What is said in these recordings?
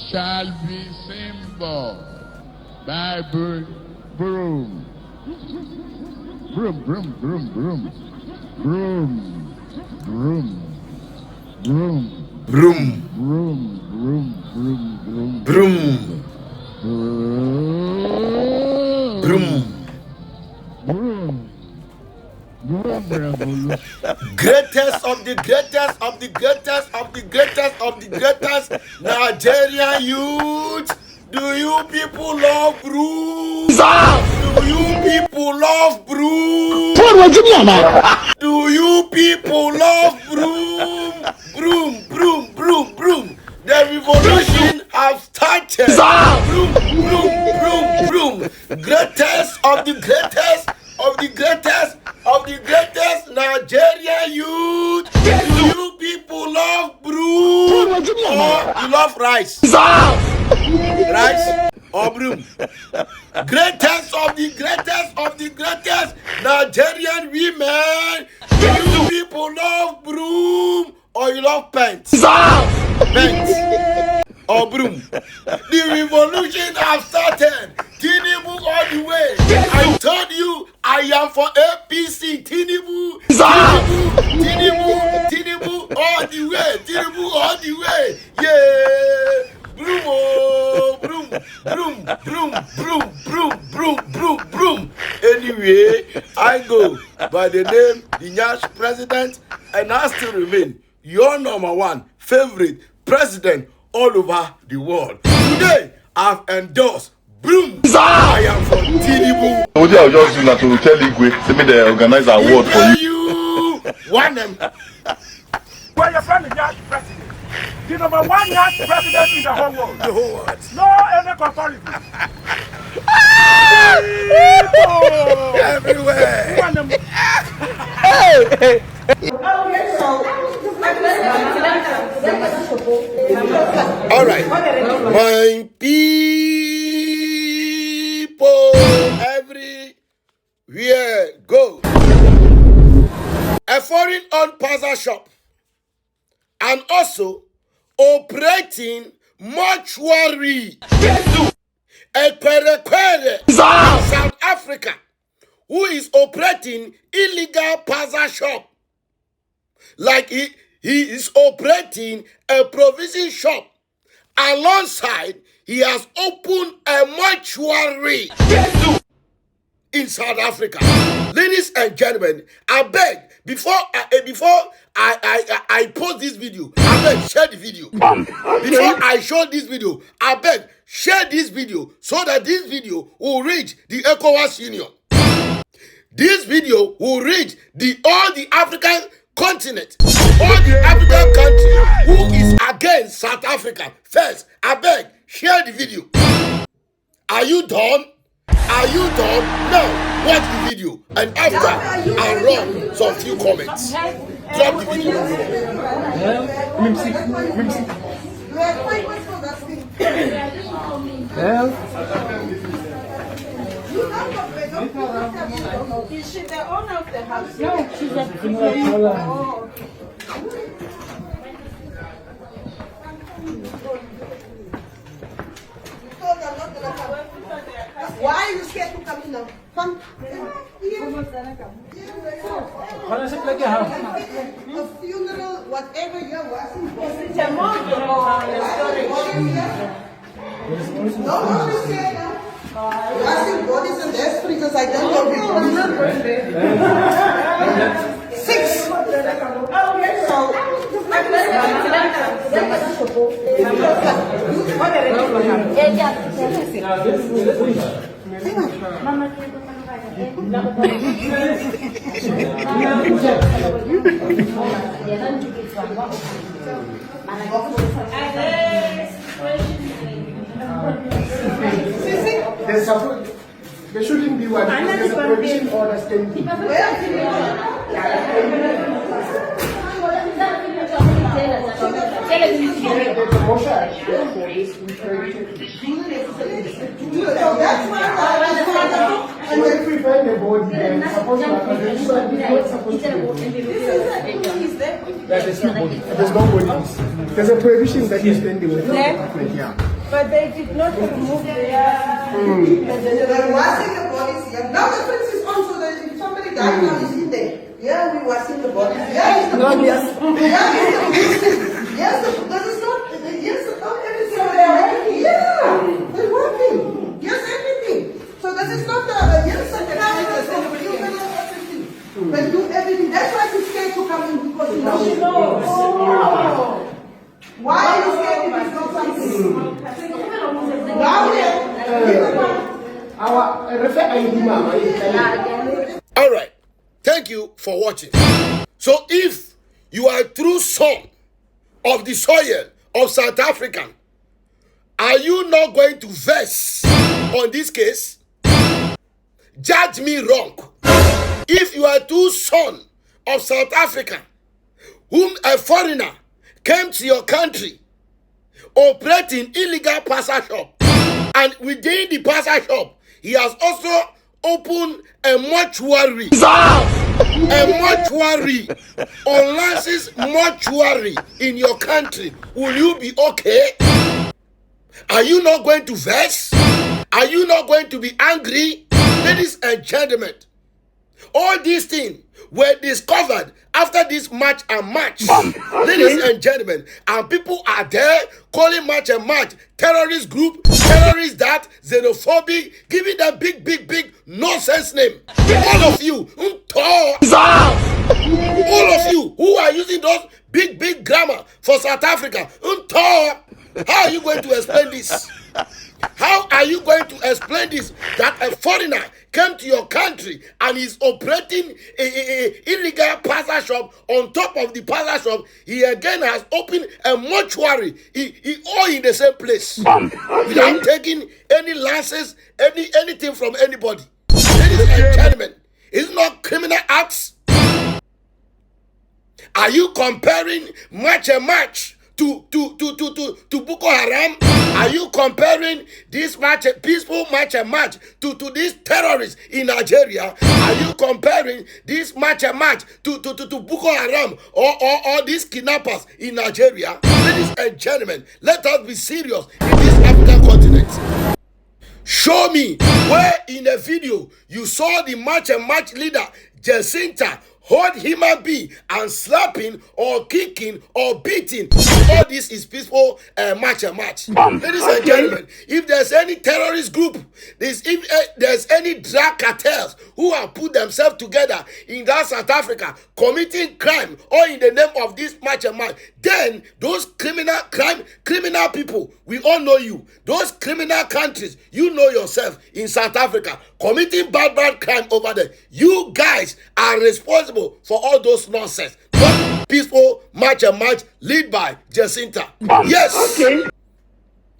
shall be symbol by broom. Broom, broom, broom, broom, broom, broom, broom, broom, Broom. broom, broom, broom, Broom. broom, Broom. broom, broom revolution. Greatest of the greatest of the greatest of the greatest of the greatest Nigerian youth. Do you people love broom? Do you people love broom? Do you people love broom? Broom, broom, broom, broom. The revolution has started. Broom, broom, broom, broom. Greatest of the greatest of the greatest of the greatest Nigerian youth. Do you people love broom or you love rice? Rice or broom? Greatest of the greatest of the greatest Nigerian women. Do you people love broom or you love pants? Pants or broom? The revolution has started. Tinubu all the way. I told you I am for APC. Tinubu, Tinubu, Tinubu, Tinubu all the way. Tinubu all the way. Yeah. Broom, oh, broom, broom, broom, broom, broom, broom, broom, broom. Anyway, I go by the name the Nyash president, and I still remain your number one favorite president all over the world. Today, I've endorsed broom. I am for Tinubu. I'll just do that to tell Igwe. Send me the organizer award for you. You want them? Where your friend is Nyash president. The number one Nyash president in the whole world. The whole world. No any comparison. Everywhere. You want them? All right, my people everywhere go. A foreign-owned puzzle shop and also operating mortuary. A kwere in South Africa who is operating illegal puzzle shop. Like he is operating a provision shop. Alongside, he has opened a mortuary in South Africa. Ladies and gentlemen, I beg, before I post this video, I beg, share the video. Before I show this video, I beg, share this video so that this video will reach the ECOWAS Union. This video will reach all the African continent, all the African country who is against South Africa. First, I beg, share the video. Are you done? Are you done? Now, watch the video. And after, I'll run some few comments. Drop the video. Is she the owner of the house? No, she's a Why are you scared to come in now? Come. A funeral, whatever you're watching. It's a mother. No, don't be scared now. You're asking bodies and their spirits. I don't know if 6. There shouldn't be one. There's a provision order standing. That's why and if we find a body, then supposed to happen. It's not supposed to be. There's no body. There's a provision that is standing with the department here. But they did not remove their... They're washing the bodies here. Now the prince is on, so that if somebody died now, he's in there. Yeah, we washing the bodies. Yeah, it's the bodies. Yeah, yes, that is not, yes, not everything. So they're working. Yeah, they're working. Yes, everything. So this is not the, yes, everything. They do everything. That's why she's scared to come in, because she knows. Oh. Why are you scared if it's not something? All right. Thank you for watching. So if you are a true son of the soil of South Africa, are you not going to vex on this case? Judge me wrong. If you are a true son of South Africa, whom a foreigner came to your country operating illegal passer shop, and within the passer shop, he has also opened a mortuary. A mortuary. On Lance's mortuary in your country. Will you be okay? Are you not going to vex? Are you not going to be angry? Ladies and gentlemen, all these things were discovered after this match and match. Ladies and gentlemen, and people are there calling match and match terrorist group, terrorist that, xenophobic, giving them big nonsense name. All of you, all of you who are using those big grammar for South Africa, how are you going to explain this? How are you going to explain this? That a foreigner came to your country and is operating a illegal passer shop. On top of the passer shop, he again has opened a mortuary. All in the same place. Without taking any license, anything from anybody. Ladies and gentlemen, it's not criminal acts. Are you comparing match and match to Boko Haram? Are you comparing this match, peaceful match and match to these terrorists in Nigeria? Are you comparing this match and match to Boko Haram or these kidnappers in Nigeria? Ladies and gentlemen, let us be serious in this African continent. Show me where in a video you saw the match and match leader Jacinta hold human being and slapping or kicking or beating. All this is peaceful match and match. Ladies and gentlemen, if there's any terrorist group, if there's any drug cartels who have put themselves together in that South Africa committing crime or in the name of this match and match, then those criminal people, we all know you. Those criminal countries, you know yourself in South Africa committing bad crime over there. You guys are responsible for all those nonsense. Not peaceful match and match lead by Jacinta. Yes. Okay.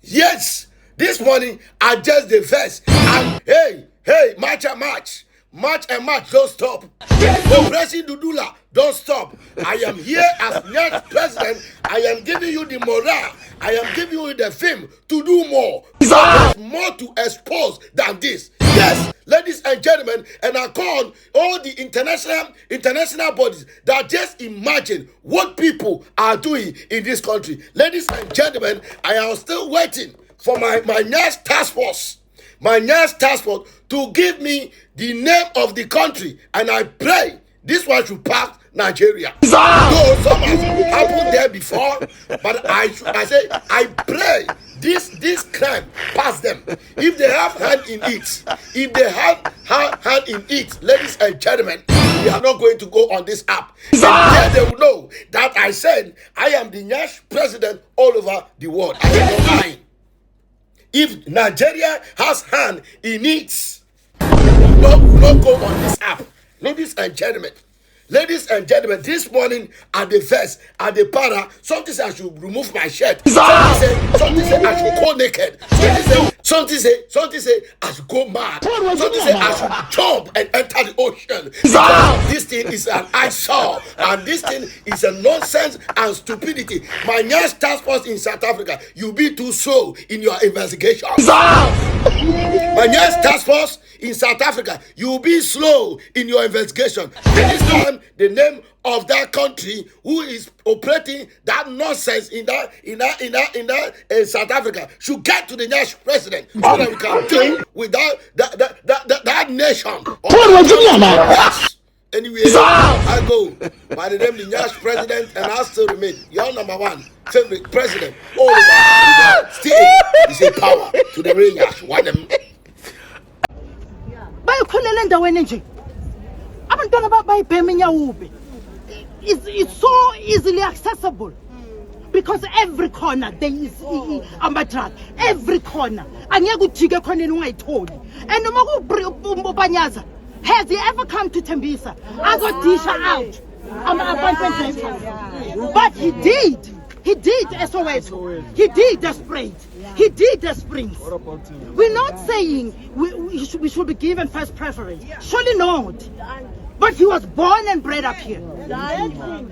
Yes. This morning I just the verse. And hey, match and match. Match and match, don't stop. Operation Dudula, don't stop. I am here as next president. I am giving you the morale. I am giving you the film to do more. There's more to expose than this. Yes, ladies and gentlemen, and I call on all the international bodies that just imagine what people are doing in this country. Ladies and gentlemen, I am still waiting for my next task force. My next task force to give me the name of the country, and I pray this one should pass Nigeria. Though some has happened there before, but I say I pray this crime pass them. If they have hand in it, ladies and gentlemen, we are not going to go on this app. And then they will know that I said I am the next president all over the world. I am not lying. If Nigeria has hand in it, we will not go on this app. Ladies and gentlemen, this morning at the verse, at the para, something say I should remove my shirt. Something say I should go naked. Something say I should go mad. Something say I should jump and enter the ocean. This thing is an eyesore, and this thing is a nonsense and stupidity. My next task force in South Africa, you be too slow in your investigation. My next task force in South Africa, you will be slow in your investigation. And this time, the name of that country who is operating that nonsense in that South Africa should get to the next president so that we can deal with that nation. Yes. Anyway, I go by the name the next president, and I still remain your number one favorite president all over the world. Still, is a power to the real Yash. One them. Bayokhulele endaweni nje abantwana bayibhemenya ube it's so easily accessible because every corner there is ama-drug, every corner angeke ujike khoneni ungayitholi. And noma kubanyaza, has he ever come to Tembisa azodisha out ama-appointment letters? But he did SOS, he did the Springs, he did the Springs. We're not saying we should be given first preference, surely not. But he was born and bred up here.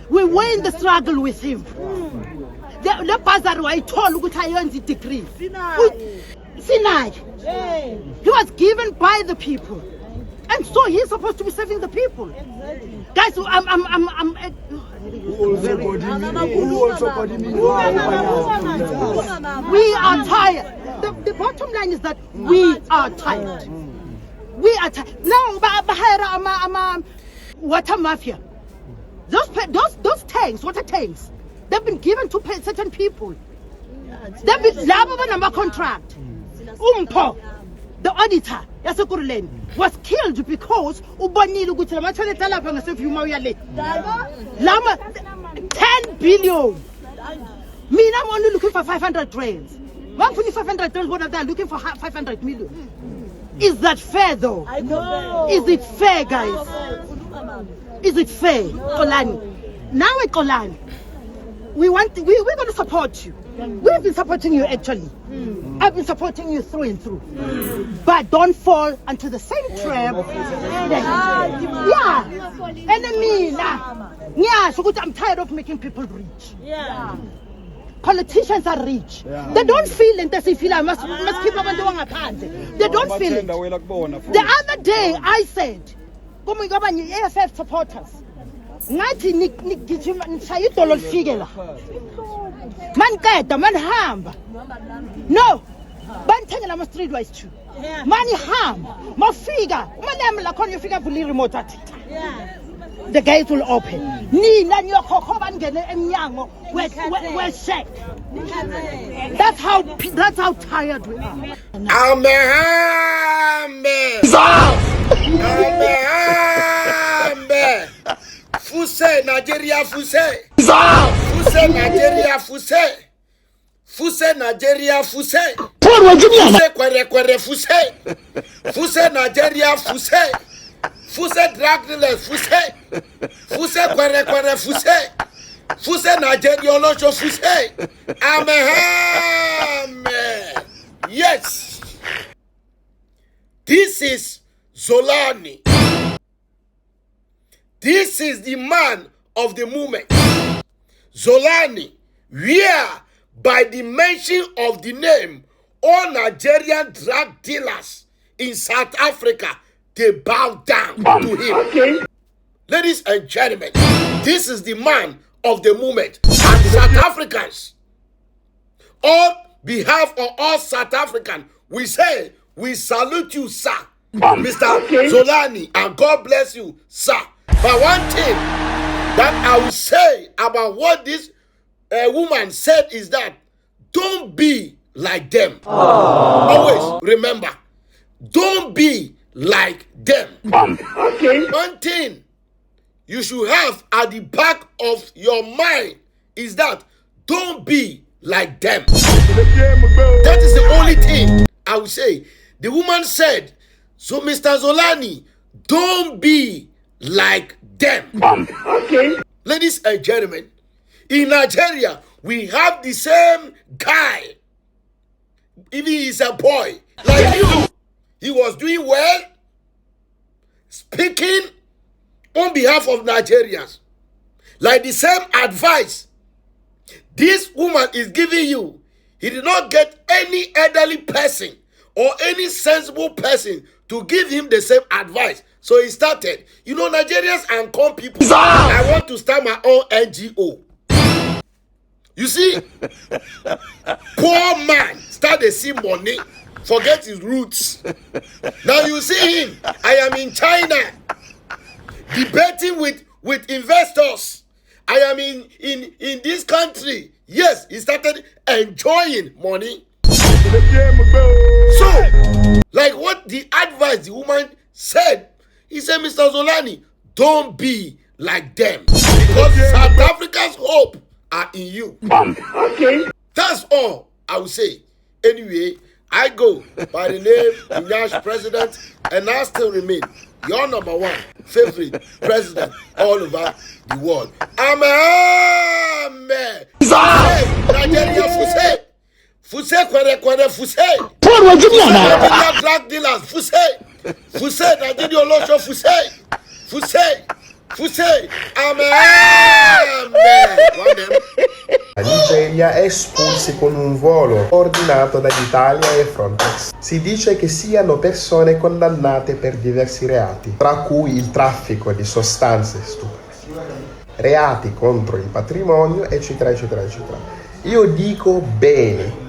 We were in the struggle with him. The bazar I told ukuthi ayenza degree. Sinai. He was given by the people. And so he's supposed to be serving the people. Guys, we are tired. The bottom line is that we are tired. We are tired. Now, water mafia. Those tanks, water tanks, they've been given to certain people. They've been number contract. The auditor, was killed because 10 billion. Me, I'm only looking for 500 rands. 500 rands, what are they looking for 500 million? Is that fair though? Is it fair, guys? Is it fair, Kolani? Now at Kolani, we're going to support you. We've been supporting you actually. I've been supporting you through and through. But don't fall into the same trap. Yeah. Enemy. Yeah, I'm tired of making people rich. Yeah. Politicians are rich. Yeah. They don't feel it. They feel I must keep on doing a part. They don't feel it. The other day I said, AFF supporters. Ngathi nigijima nishaya idolo lifike la. Manqeda manihamba. No. Banithengela ama streetwise too. Manihamba. Mafika. Umalema la khona uyofika vula remote athi. The gates will open. Nina niyokhokho bangene emnyango we check. That's how tired we are. Amen. Fuse Nigeria fuse. Fuse Nigeria fuse. Fuse Nigeria fuse. Fuse kwere fuse. Fuse Nigeria fuse. Fuse drug dealers fuse. Fuse kwere fuse. Fuse Nigeria olosho fuse. Amen. Yes. This is Zolani. This is the man of the moment. Zolani, where by the mention of the name, all Nigerian drug dealers in South Africa, they bow down to him. Okay. Ladies and gentlemen, this is the man of the moment. And South Africans, on behalf of all South Africans, we say, we salute you, sir, Mr. Zolani, and God bless you, sir. But one thing that I will say about what this woman said is that don't be like them. Always remember, don't be like them. One thing you should have at the back of your mind is that don't be like them. That is the only thing I will say. The woman said, so Mr. Zolani, don't be like them. Ladies and gentlemen, in Nigeria, we have the same guy. Even he's a boy like you. He was doing well, speaking on behalf of Nigerians. Like the same advice this woman is giving you. He did not get any elderly person or any sensible person to give him the same advice. So he started. You know, Nigerians and com people, I want to start my own NGO. You see, poor man start to see money, forget his roots. Now you see him. I am in China debating with investors. I am in this country. Yes, he started enjoying money. So, like what the advice the woman said, he said, Mr. Zolani, don't be like them. Because South Africa's hope are in you. Okay. That's all I will say. Anyway, I go by the name Nja's president, and I still remain your number one favorite president all over the world. Amen. Nigeria Fuse. Fuse kwere Fuse. Nigeria drug dealers Fuse. Fuse Nigeria Olosho Fuse. Fuse. Amen. One them. La Nigeria è espulsi con un volo ordinato dall'Italia e Frontex. Si dice che siano persone condannate per diversi reati, tra cui il traffico di sostanze stupefacenti, reati contro il patrimonio, eccetera, eccetera, eccetera. Io dico bene,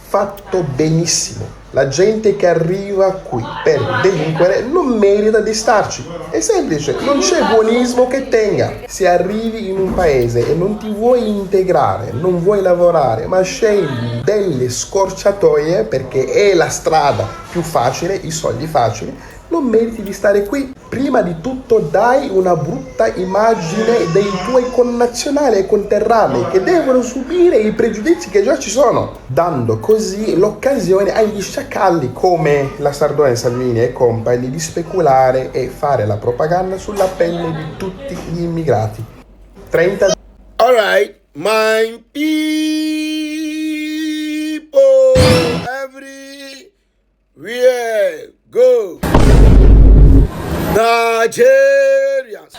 fatto benissimo. La gente che arriva qui per delinquere non merita di starci. È semplice, non c'è buonismo che tenga. Se arrivi in un paese e non ti vuoi integrare, non vuoi lavorare, ma scegli delle scorciatoie perché è la strada più facile, i soldi facili, non meriti di stare qui. Prima di tutto dai una brutta immagine dei tuoi connazionali e conterranei che devono subire i pregiudizi che già ci sono, dando così l'occasione agli sciacalli come la Sardone, Salvini e compagni di speculare e fare la propaganda sulla pelle di tutti gli immigrati. 30. All right, my people, everywhere go. Nigerians,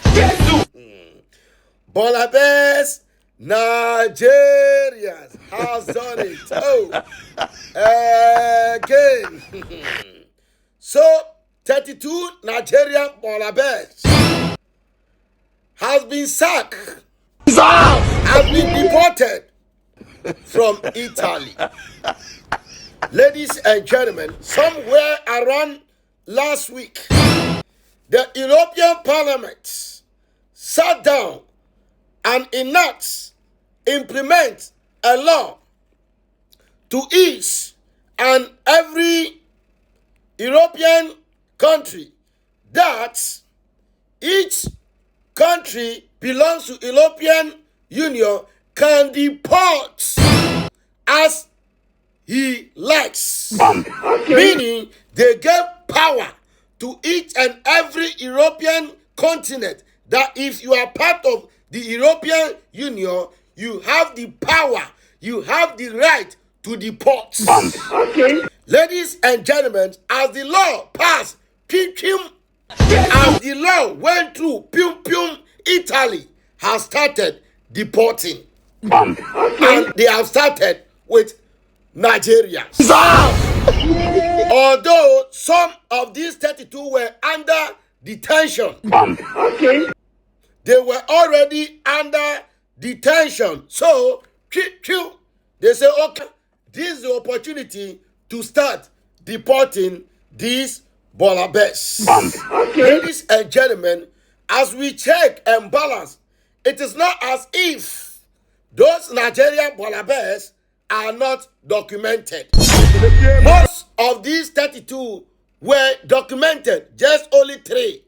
Bolabes, Nigerians has done it. Oh, again. So, 32 Nigerian Bolabes has been sacked, has been deported from Italy. Ladies and gentlemen, somewhere around last week, the European Parliament sat down and implement a law to each and every European country that each country belongs to European Union can deport as he likes. Meaning they gave power to each and every European continent that if you are part of the European Union, you have the power, you have the right to deport. Ladies and gentlemen, as the law passed, as the law went through, Italy has started deporting. And they have started with Nigerians. Although some of these 32 were under detention. They were already under detention. So, they say, okay, this is the opportunity to start deporting these Bolabes. Ladies and gentlemen, as we check and balance, it is not as if those Nigerian Bolabes are not documented. Most of these 32 were documented, just only 3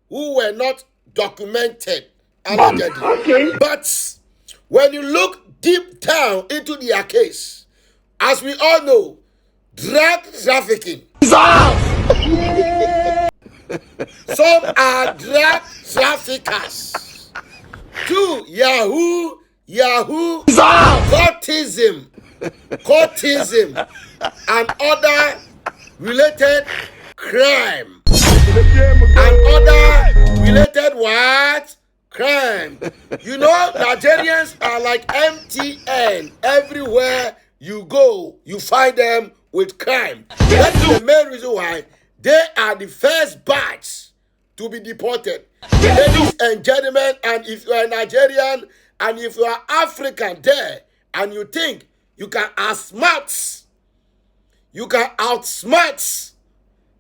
who were not documented. But when you look deep down into their case, as we all know, drug trafficking. Some are drug traffickers. 2, Yahoo, courtism, and other related crime. And other related what? Crime. You know, Nigerians are like MTN. Everywhere you go, you find them with crime. That's the main reason why They are the first batch to be deported. Ladies and gentlemen, and if you are Nigerian and if you are African there and you think you can outsmart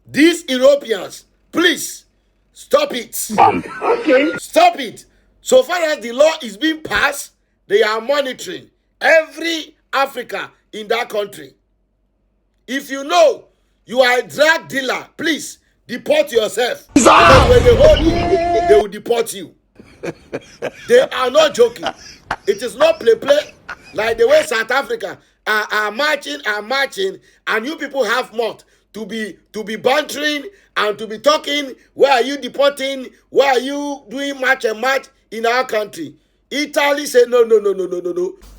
these Europeans, please stop it. Okay. Stop it. So far as the law is being passed, they are monitoring every Africa in that country. If you know you are a drug dealer, please deport yourself. Because when they hold you, they will deport you. They are not joking. It is not play like the way South Africa are marching, and you people have mouth to be bantering and to be talking. Where are you deporting? Why are you doing march in our country? Italy say no.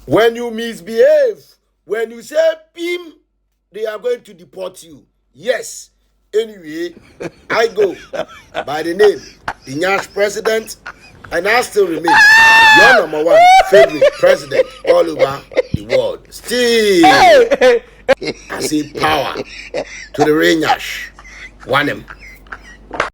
When you misbehave, when you say pim, they are going to deport you. Yes. Anyway, I go by the name Nja's president, and I still remain your number one favorite president all over the world. Still, I see power to the Nja's. One him.